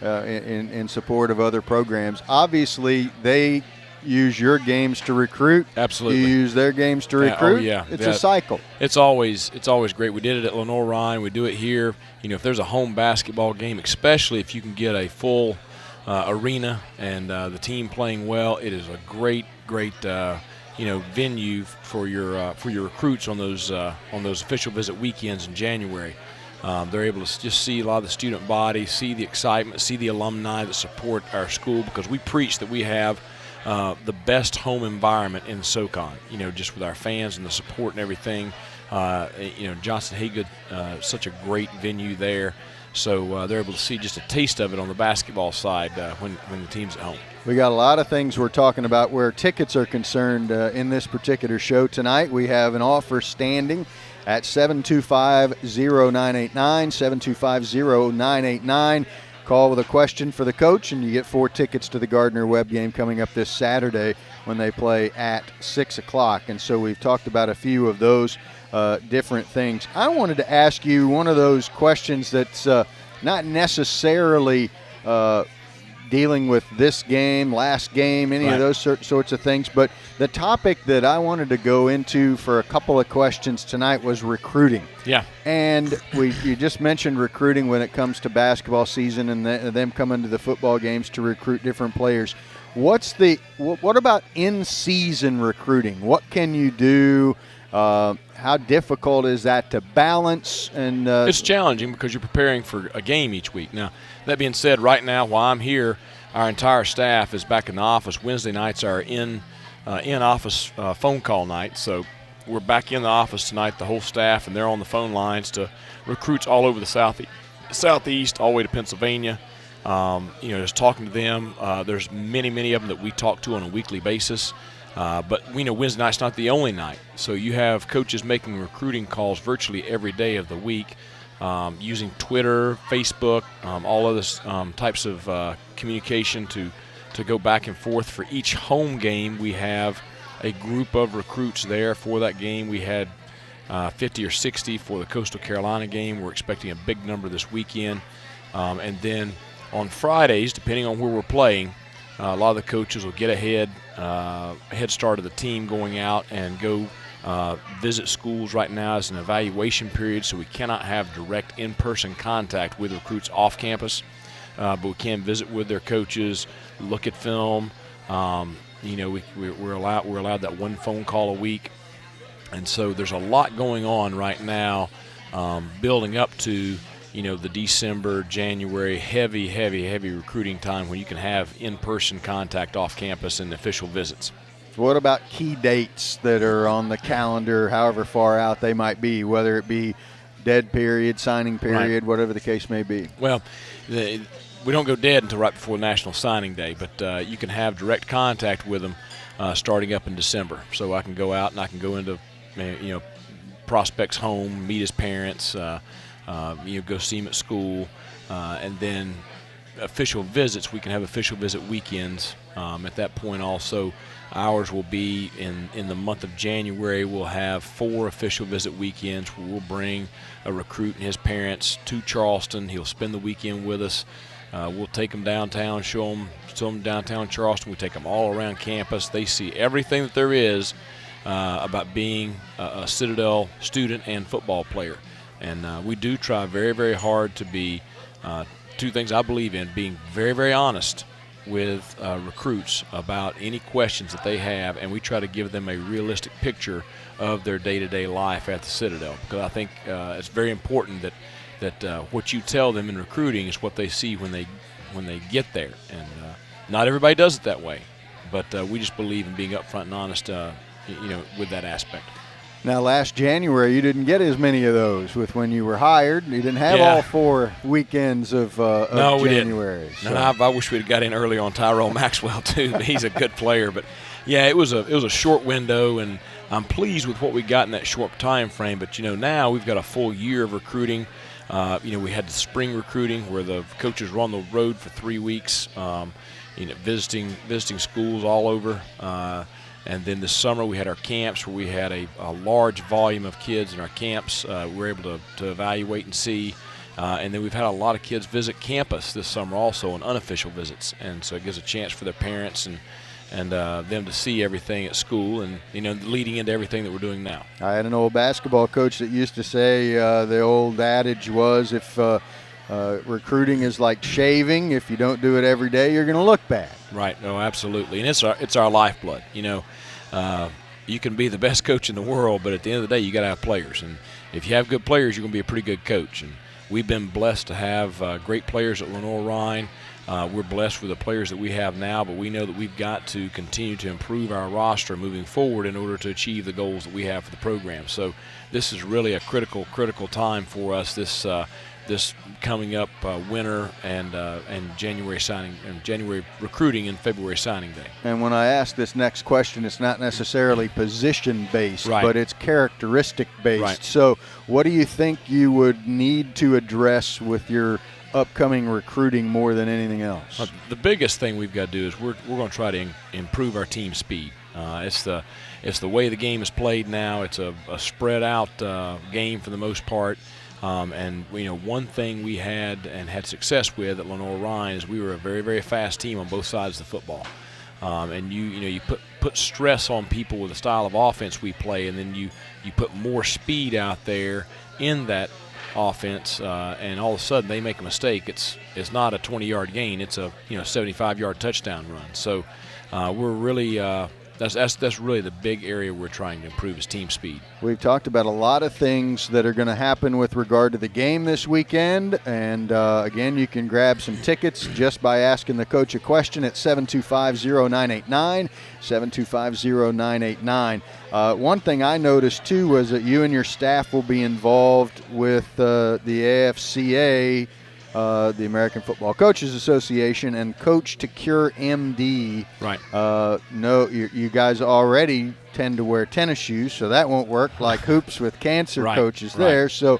Speaker 1: in support of other programs. Obviously, they use your games to recruit.
Speaker 2: Absolutely.
Speaker 1: You use their games to recruit.
Speaker 2: Yeah.
Speaker 1: It's a cycle.
Speaker 2: It's always great. We did it at Lenore-Ryan. We do it here. If there's a home basketball game, especially if you can get a full arena and the team playing well, it is a great venue for your recruits on those official visit weekends in January. They're able to just see a lot of the student body, see the excitement, see the alumni that support our school, because we preach that we have the best home environment in SoCon, just with our fans and the support and everything. Johnson Haygood, such a great venue there. So they're able to see just a taste of it on the basketball side when the team's at home.
Speaker 1: We got a lot of things we're talking about where tickets are concerned in this particular show tonight. We have an offer standing at 725-0989, 725-0989. Call with a question for the coach, and you get 4 tickets to the Gardner Webb game coming up this Saturday when they play at 6 o'clock. And so we've talked about a few of those different things. I wanted to ask you one of those questions that's not necessarily dealing with this game, last game, any of those sorts of things. But the topic that I wanted to go into for a couple of questions tonight was recruiting.
Speaker 2: Yeah. And
Speaker 1: you just mentioned recruiting when it comes to basketball season and them coming to the football games to recruit different players. What about in-season recruiting? What can you do? How difficult is that to balance? And
Speaker 2: it's challenging because you're preparing for a game each week. Now, that being said, right now while I'm here, our entire staff is back in the office. Wednesday nights are in-office phone call night, so we're back in the office tonight, the whole staff, and they're on the phone lines to recruits all over the southeast, all the way to Pennsylvania. Just talking to them. There's many of them that we talk to on a weekly basis. But we know Wednesday night's not the only night. So you have coaches making recruiting calls virtually every day of the week, using Twitter, Facebook, all other types of communication to go back and forth. For each home game, we have a group of recruits there for that game. We had 50 or 60 for the Coastal Carolina game. We're expecting a big number this weekend. And then on Fridays, depending on where we're playing, a lot of the coaches will get a head start of the team going out and go visit schools. Right now is an evaluation period, so we cannot have direct in-person contact with recruits off campus, but we can visit with their coaches, look at film. We're allowed that one phone call a week, and so there's a lot going on right now, building up to the December, January, heavy recruiting time when you can have in-person contact off campus and official visits.
Speaker 1: What about key dates that are on the calendar, however far out they might be, whether it be dead period, signing period, whatever the case may be?
Speaker 2: Well, we don't go dead until right before National Signing Day, but you can have direct contact with them starting up in December. So I can go out and I can go into prospect's home, meet his parents, go see him at school, and then official visits. We can have official visit weekends at that point also. Ours will be in the month of January. We'll have 4 official visit weekends where we'll bring a recruit and his parents to Charleston. He'll spend the weekend with us. We'll take them downtown, show them downtown Charleston. We take them all around campus. They see everything that there is about being a Citadel student and football player. And we do try very, very hard to be two things I believe in: being very, very honest with recruits about any questions that they have, and we try to give them a realistic picture of their day-to-day life at the Citadel, because I think it's very important that what you tell them in recruiting is what they see when they get there. And not everybody does it that way, but we just believe in being upfront and honest, with that aspect.
Speaker 1: Now, last January, you didn't get as many of those with when you were hired. You didn't have all 4 weekends of
Speaker 2: no,
Speaker 1: January.
Speaker 2: We didn't. So. I wish we'd have got in early on Tyrell Maxwell too. He's a good player, but yeah, it was a short window, and I'm pleased with what we got in that short time frame. But now we've got a full year of recruiting. We had the spring recruiting where the coaches were on the road for 3 weeks, visiting schools all over. And then this summer we had our camps where we had a large volume of kids in our camps. We were able to evaluate and see. And then we've had a lot of kids visit campus this summer also on unofficial visits. And so it gives a chance for their parents and them to see everything at school and, leading into everything that we're doing now.
Speaker 1: I had an old basketball coach that used to say the old adage was if recruiting is like shaving. If you don't do it every day, you're going to look bad.
Speaker 2: Right. No, absolutely. And it's our lifeblood. You can be the best coach in the world, but at the end of the day, you got to have players. And if you have good players, you're going to be a pretty good coach. And we've been blessed to have great players at Lenoir-Rhyne. We're blessed with the players that we have now, but we know that we've got to continue to improve our roster moving forward in order to achieve the goals that we have for the program. So this is really a critical time for us. This coming up winter and January signing and January recruiting and February signing day.
Speaker 1: And when I ask this next question, it's not necessarily position based,
Speaker 2: right,
Speaker 1: but it's characteristic based.
Speaker 2: Right.
Speaker 1: So what do you think you would need to address with your upcoming recruiting more than anything else?
Speaker 2: The biggest thing we've got to do is we're going to try to improve our team speed. It's the way the game is played now. It's a spread out game for the most part. And one thing we had success with at Lenoir-Rhyne is we were a very, very fast team on both sides of the football. And you put stress on people with the style of offense we play, and then you put more speed out there in that offense, and all of a sudden they make a mistake. It's not a 20-yard gain. It's a 75-yard touchdown run. So we're really that's really the big area we're trying to improve is team speed.
Speaker 1: We've talked about a lot of things that are going to happen with regard to the game this weekend, and again, you can grab some tickets just by asking the coach a question at 725-0989, 725-0989. One thing I noticed too was that you and your staff will be involved with the AFCA, the American Football Coaches Association, and Coach to Cure MD.
Speaker 2: Right.
Speaker 1: No, you guys already tend to wear tennis shoes, so that won't work like Hoops with Cancer
Speaker 2: right,
Speaker 1: coaches there.
Speaker 2: Right.
Speaker 1: So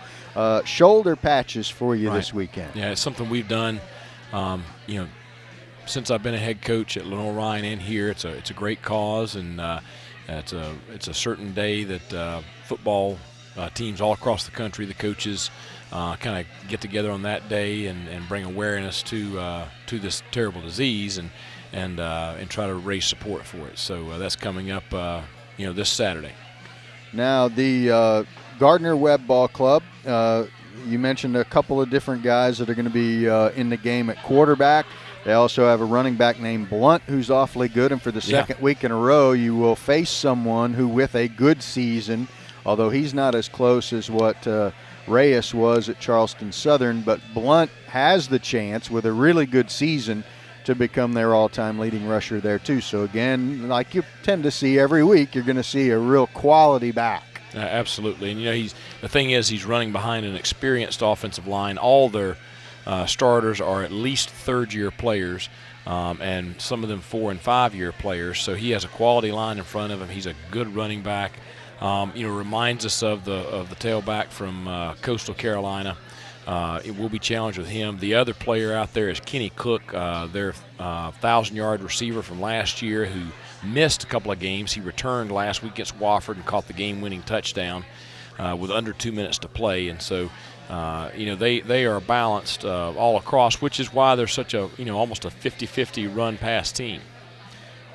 Speaker 1: shoulder patches for you
Speaker 2: right.
Speaker 1: this weekend.
Speaker 2: Yeah, it's something we've done, since I've been a head coach at Lenoir-Rhyne and here. It's a great cause, and it's a certain day that football teams all across the country, the coaches, kind of get together on that day and bring awareness to this terrible disease and try to raise support for it. So that's coming up, this Saturday.
Speaker 1: Now the Gardner Webb Ball Club. You mentioned a couple of different guys that are going to be in the game at quarterback. They also have a running back named Blunt who's awfully good, and for the second week in a row, you will face someone who, with a good season, although he's not as close as what Reyes was at Charleston Southern, but Blunt has the chance with a really good season to become their all-time leading rusher there too. So again, like you tend to see every week, you're going to see a real quality back.
Speaker 2: Absolutely, and the thing is he's running behind an experienced offensive line. All their starters are at least third-year players, and some of them 4- and 5-year players. So he has a quality line in front of him. He's a good running back. Reminds us of the tailback from Coastal Carolina. It will be challenged with him. The other player out there is Kenny Cook, their 1,000-yard receiver from last year who missed a couple of games. He returned last week against Wofford and caught the game-winning touchdown with under 2 minutes to play. And so, they are balanced all across, which is why they're such a, almost a 50-50 run-pass team.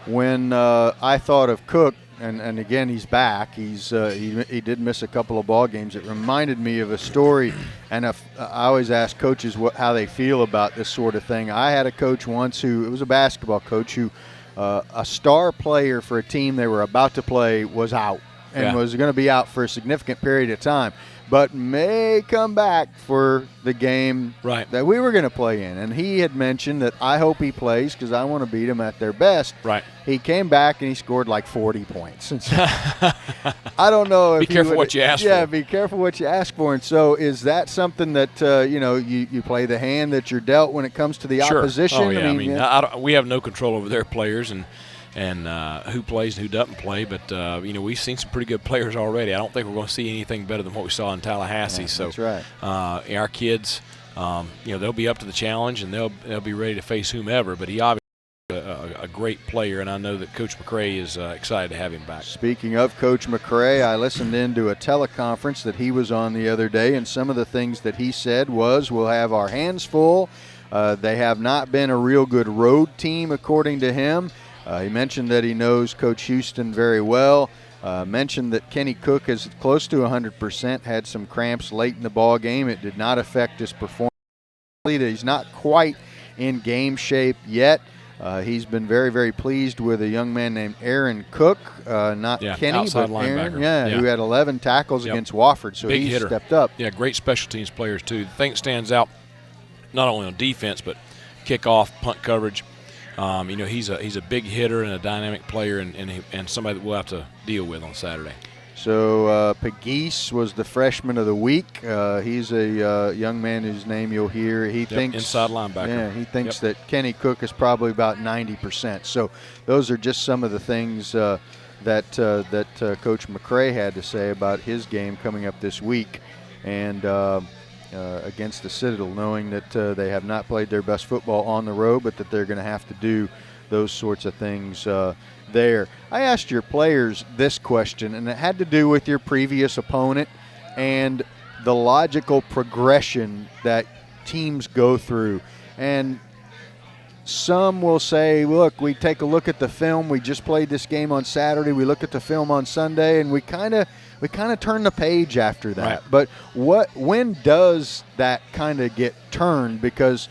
Speaker 1: When I thought of Cook, and again, he's back. He did miss a couple of ball games. It reminded me of a story, and I always ask coaches how they feel about this sort of thing. I had a coach once it was a basketball coach who a star player for a team they were about to play was out and was going to be out for a significant period of time, but may come back for the game that we were going to play in. And he had mentioned that I hope he plays because I want to beat them at their best.
Speaker 2: Right.
Speaker 1: He came back and he scored like 40 points. And so, I don't know if
Speaker 2: be careful what you ask for.
Speaker 1: Yeah, be careful what you ask for. And so is that something that, you play the hand that you're dealt when it comes to the opposition?
Speaker 2: Oh, yeah. I mean, we have no control over their players and who plays and who doesn't play. But, we've seen some pretty good players already. I don't think we're going to see anything better than what we saw in Tallahassee. So
Speaker 1: that's right.
Speaker 2: Our kids, they'll be up to the challenge, and they'll be ready to face whomever. But he obviously is a great player, and I know that Coach McCray is excited to have him back.
Speaker 1: Speaking of Coach McCray, I listened into a teleconference that he was on the other day, and some of the things that he said was, we'll have our hands full. They have not been a real good road team, according to him. He mentioned that he knows Coach Houston very well. Mentioned that Kenny Cook is close to 100%, had some cramps late in the ball game. It did not affect his performance. He's not quite in game shape yet. He's been very, very pleased with a young man named Aaron Cook, Kenny,
Speaker 2: outside
Speaker 1: but Aaron,
Speaker 2: linebacker.
Speaker 1: Who had 11 tackles against Wofford, so
Speaker 2: Big
Speaker 1: he's
Speaker 2: hitter.
Speaker 1: stepped up.
Speaker 2: Yeah, great special teams players too. The thing that stands out, not only on defense, but kickoff, punt coverage. He's a big hitter and a dynamic player, and somebody that we'll have to deal with on Saturday.
Speaker 1: So Pegues was the freshman of the week. He's a young man whose name you'll hear. He thinks
Speaker 2: inside linebacker.
Speaker 1: Yeah, he thinks that Kenny Cook is probably about 90%. So those are just some of the things that Coach McCray had to say about his game coming up this week, and against the Citadel, knowing that they have not played their best football on the road, but that they're going to have to do those sorts of things there. I asked your players this question, and it had to do with your previous opponent and the logical progression that teams go through. And some will say, look, we take a look at the film. We just played this game on Saturday. We look at the film on Sunday, and we kind of turn the page after that.
Speaker 2: Right.
Speaker 1: But when does that kind of get turned? Because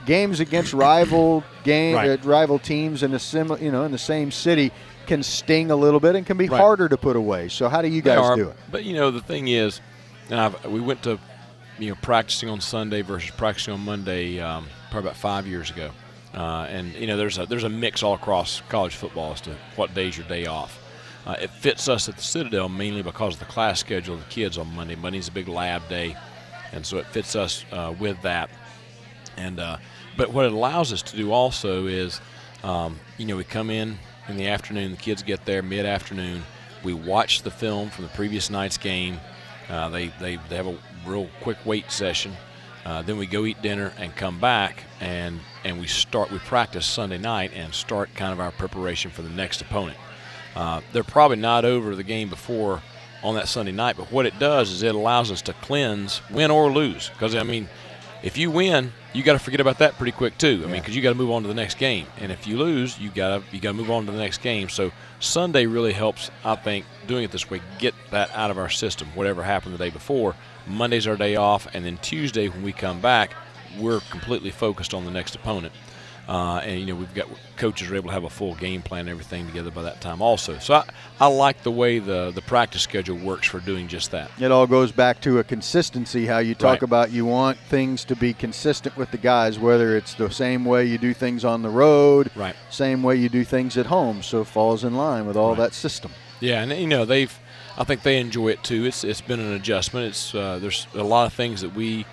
Speaker 1: games against rival teams in in the same city can sting a little bit and can be harder to put away. So how do you guys do it?
Speaker 2: But the thing is, we went to practicing on Sunday versus practicing on Monday probably about 5 years ago, and there's a mix all across college football as to what day's your day off. It fits us at the Citadel mainly because of the class schedule of the kids on Monday. Monday's a big lab day, and so it fits us with that. And but what it allows us to do also is, we come in the afternoon. The kids get there mid-afternoon. We watch the film from the previous night's game. They have a real quick wait session. Then we go eat dinner and come back, and we practice Sunday night and start kind of our preparation for the next opponent. They're probably not over the game before on that Sunday night, but what it does is it allows us to cleanse, win or lose. Because, if you win, you got to forget about that pretty quick too. Because you got to move on to the next game, and if you lose, you got to move on to the next game. So Sunday really helps, I think, doing it this way, get that out of our system. Whatever happened the day before, Monday's our day off, and then Tuesday when we come back, we're completely focused on the next opponent. We've got coaches are able to have a full game plan and everything together by that time also. So I like the way the practice schedule works for doing just that.
Speaker 1: It all goes back to a consistency, how you talk about you want things to be consistent with the guys, whether it's the same way you do things on the road, same way you do things at home, so it falls in line with all that system.
Speaker 2: Yeah, and I think they enjoy it too. It's been an adjustment. There's a lot of things that we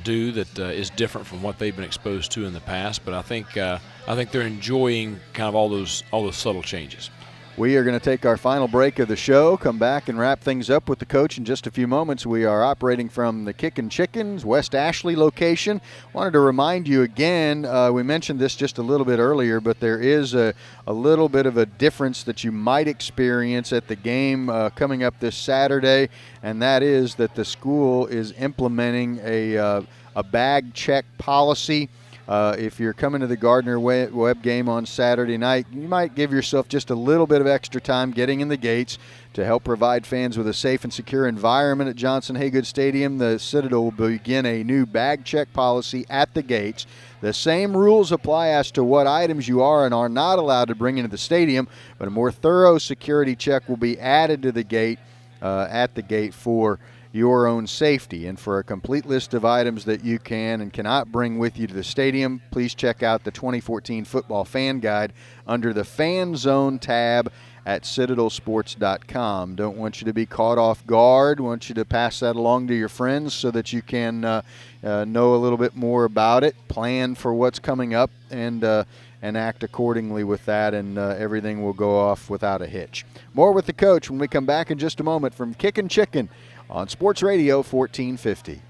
Speaker 2: do that is different from what they've been exposed to in the past, but I think they're enjoying kind of all those subtle changes.
Speaker 1: We are going to take our final break of the show, come back and wrap things up with the coach in just a few moments. We are operating from the Kickin Chicken's West Ashley location. Wanted to remind you again, we mentioned this just a little bit earlier, but there is a little bit of a difference that you might experience at the game coming up this Saturday, and that is that the school is implementing a bag check policy. if you're coming to the Gardner Webb game on Saturday night, you might give yourself just a little bit of extra time getting in the gates to help provide fans with a safe and secure environment at Johnson Haygood Stadium. The Citadel will begin a new bag check policy at the gates. The same rules apply as to what items you are and are not allowed to bring into the stadium, but a more thorough security check will be added to the gate at the gate for your own safety. And for a complete list of items that you can and cannot bring with you to the stadium, please check out the 2014 Football Fan Guide under the Fan Zone tab at citadelsports.com. Don't want you to be caught off guard. Want you to pass that along to your friends so that you can know a little bit more about it, plan for what's coming up, and act accordingly with that, and everything will go off without a hitch. More with the coach when we come back in just a moment from Kickin Chicken on Sports Radio 1450.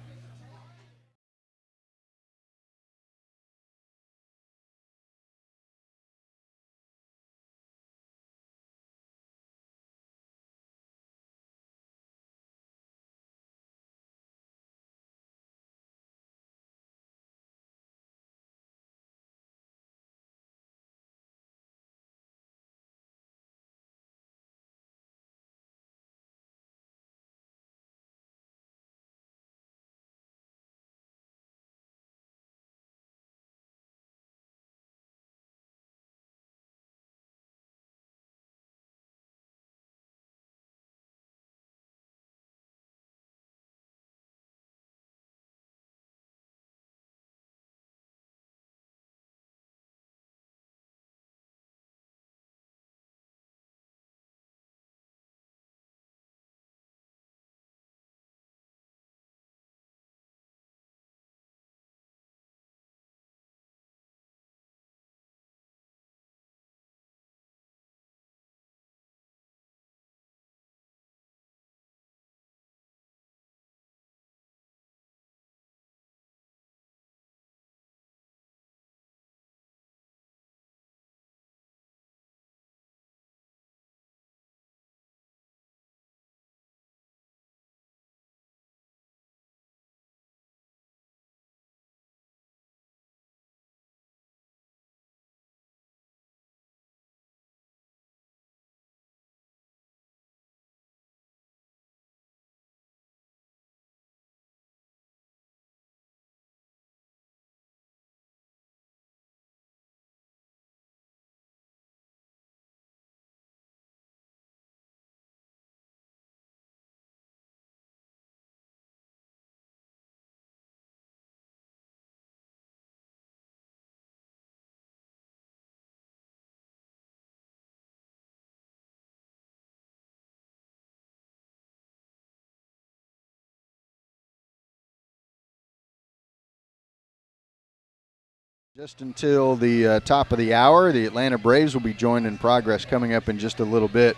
Speaker 1: Just until the top of the hour, the Atlanta Braves will be joined in progress coming up in just a little bit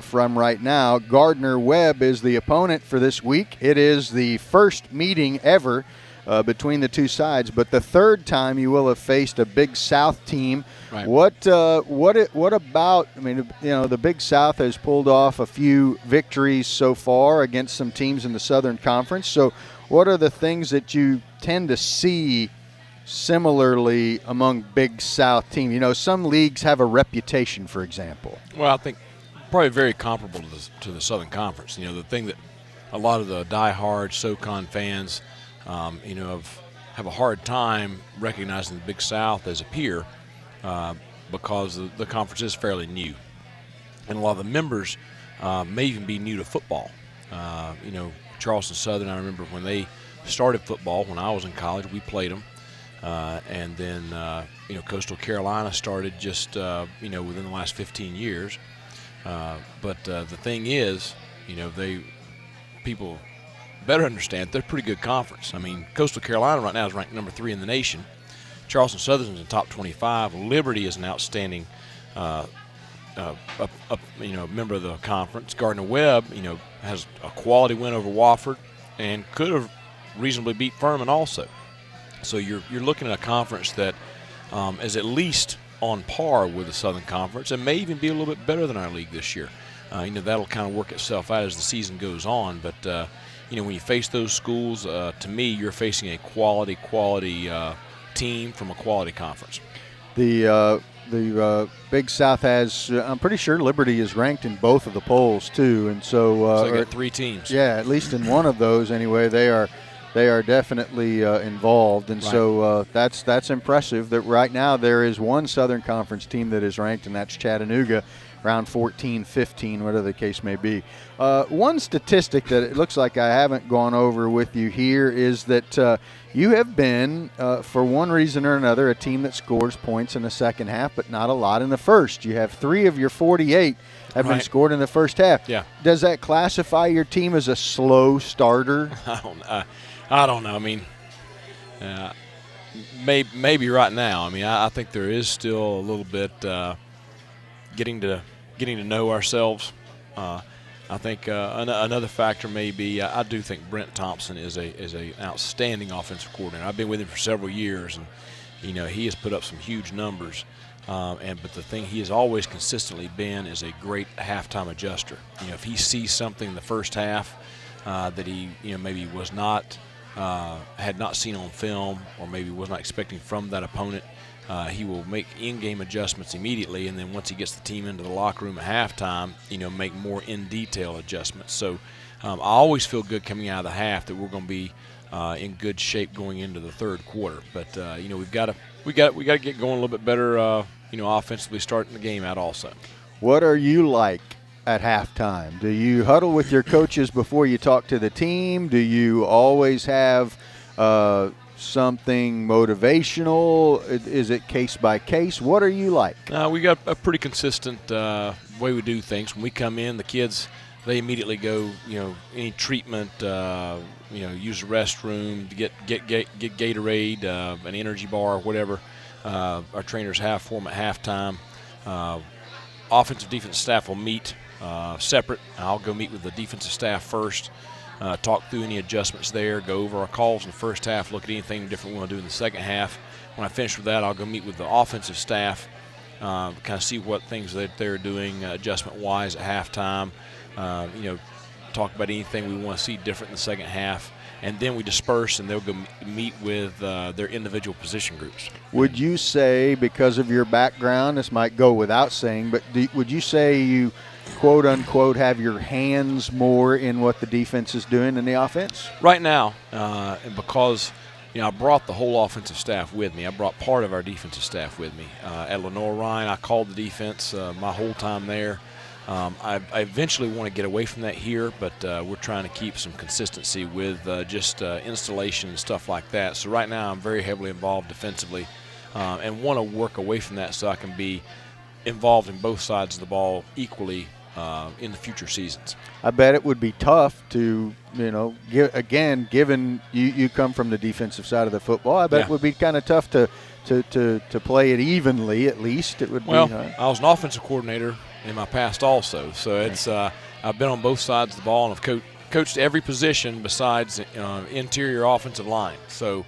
Speaker 1: from right now. Gardner Webb is the opponent for this week. It is the first meeting ever between the two sides, but the third time you will have faced a Big South team.
Speaker 2: Right.
Speaker 1: What about, I mean, you know, the Big South has pulled off a few victories so far against some teams in the Southern Conference. So what are the things that you tend to see similarly among Big South teams? You know, some leagues have a reputation, for example.
Speaker 2: Well, I think probably very comparable to the Southern Conference. You know, the thing that a lot of the diehard SoCon fans, you know, have a hard time recognizing the Big South as a peer because the conference is fairly new. And a lot of the members may even be new to football. You know, Charleston Southern, I remember when they started football when I was in college, we played them. And then, you know, Coastal Carolina started just, you know, within the last 15 years. But the thing is, you know, people better understand they're a pretty good conference. I mean, Coastal Carolina right now is ranked number 3 in the nation. Charleston Southern is in the top 25. Liberty is an outstanding, you know, member of the conference. Gardner Webb, you know, has a quality win over Wofford and could have reasonably beat Furman also. So you're looking at a conference that is at least on par with the Southern Conference and may even be a little bit better than our league this year. You know, that'll kind of work itself out as the season goes on. But, you know, when you face those schools, to me, you're facing a quality team from a quality conference.
Speaker 1: The Big South has, I'm pretty sure Liberty is ranked in both of the polls too, and so
Speaker 2: they got 3 teams.
Speaker 1: Yeah, at least in one of those anyway. They are definitely involved, and so that's impressive. That right now there is one Southern Conference team that is ranked, and that's Chattanooga, around 14, 15, whatever the case may be. One statistic that it looks like I haven't gone over with you here is that you have been, for one reason or another, a team that scores points in the second half, but not a lot in the first. You have 3 of your 48 have been scored in the first half.
Speaker 2: Yeah.
Speaker 1: Does that classify your team as a slow starter?
Speaker 2: I don't know. I mean, maybe right now. I mean, I think there is still a little bit getting to know ourselves. I think another factor may be I do think Brent Thompson is an outstanding offensive coordinator. I've been with him for several years, and he has put up some huge numbers. But the thing he has always consistently been is a great halftime adjuster. If he sees something in the first half that he maybe was not had not seen on film, or maybe was not expecting from that opponent, he will make in-game adjustments immediately, and then once he gets the team into the locker room at halftime, make more in-detail adjustments. So I always feel good coming out of the half that we're going to be in good shape going into the third quarter. But we got to get going a little bit better, offensively starting the game out also.
Speaker 1: What are you like at halftime? Do you huddle with your coaches before you talk to the team? Do you always have something motivational? Is it case by case? What are you like?
Speaker 2: We got a pretty consistent way we do things. When we come in, the kids, they immediately go, any treatment, use the restroom, to get Gatorade, an energy bar, whatever our trainers have for them at halftime. Offensive defensive staff will meet separate. I'll go meet with the defensive staff first. Talk through any adjustments there, go over our calls in the first half, look at anything different we want to do in the second half. When I finish with that, I'll go meet with the offensive staff, kind of see what things that they're doing adjustment-wise at halftime, talk about anything we want to see different in the second half, and then we disperse and they'll go meet with their individual position groups.
Speaker 1: Would you say, because of your background, this might go without saying, but would you say you quote unquote have your hands more in what the defense is doing in the offense?
Speaker 2: Right now, and because I brought the whole offensive staff with me. I brought part of our defensive staff with me. At Lenore Ryan, I called the defense my whole time there. I eventually want to get away from that here, but we're trying to keep some consistency with just installation and stuff like that. So right now I'm very heavily involved defensively and want to work away from that so I can be involved in both sides of the ball equally in the future seasons.
Speaker 1: I bet it would be tough to, given you come from the defensive side of the football, I bet it would be kind of tough to play it evenly, at least. It would be.
Speaker 2: I was an offensive coordinator in my past also, so it's I've been on both sides of the ball and I've coached every position besides interior offensive line. So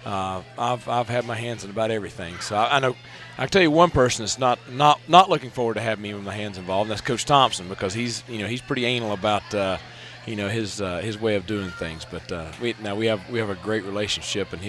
Speaker 2: I've had my hands in about everything. So I know. I can tell you one person that's not looking forward to having me with my hands involved, and that's Coach Thompson, because he's pretty anal about his way of doing things. But we have a great relationship, and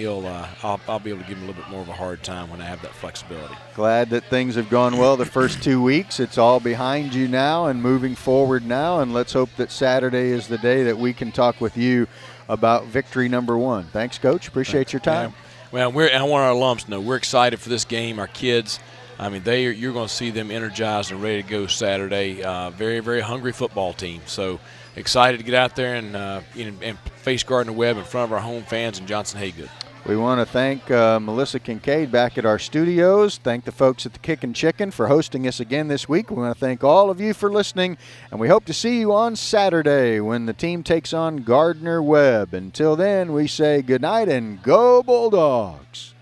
Speaker 2: I'll be able to give him a little bit more of a hard time when I have that flexibility.
Speaker 1: Glad that things have gone well the first 2 weeks. It's all behind you now and moving forward now, and let's hope that Saturday is the day that we can talk with you about victory number 1. Thanks, Coach. Appreciate your time.
Speaker 2: Yeah. Well, I want our alums to know we're excited for this game. Our kids, I mean, you're going to see them energized and ready to go Saturday. Very, very hungry football team. So excited to get out there and face Gardner Webb in front of our home fans in Johnson Haygood.
Speaker 1: We want to thank Melissa Kincaid back at our studios. Thank the folks at the Kickin Chicken for hosting us again this week. We want to thank all of you for listening, and we hope to see you on Saturday when the team takes on Gardner Webb. Until then, we say good night and go Bulldogs.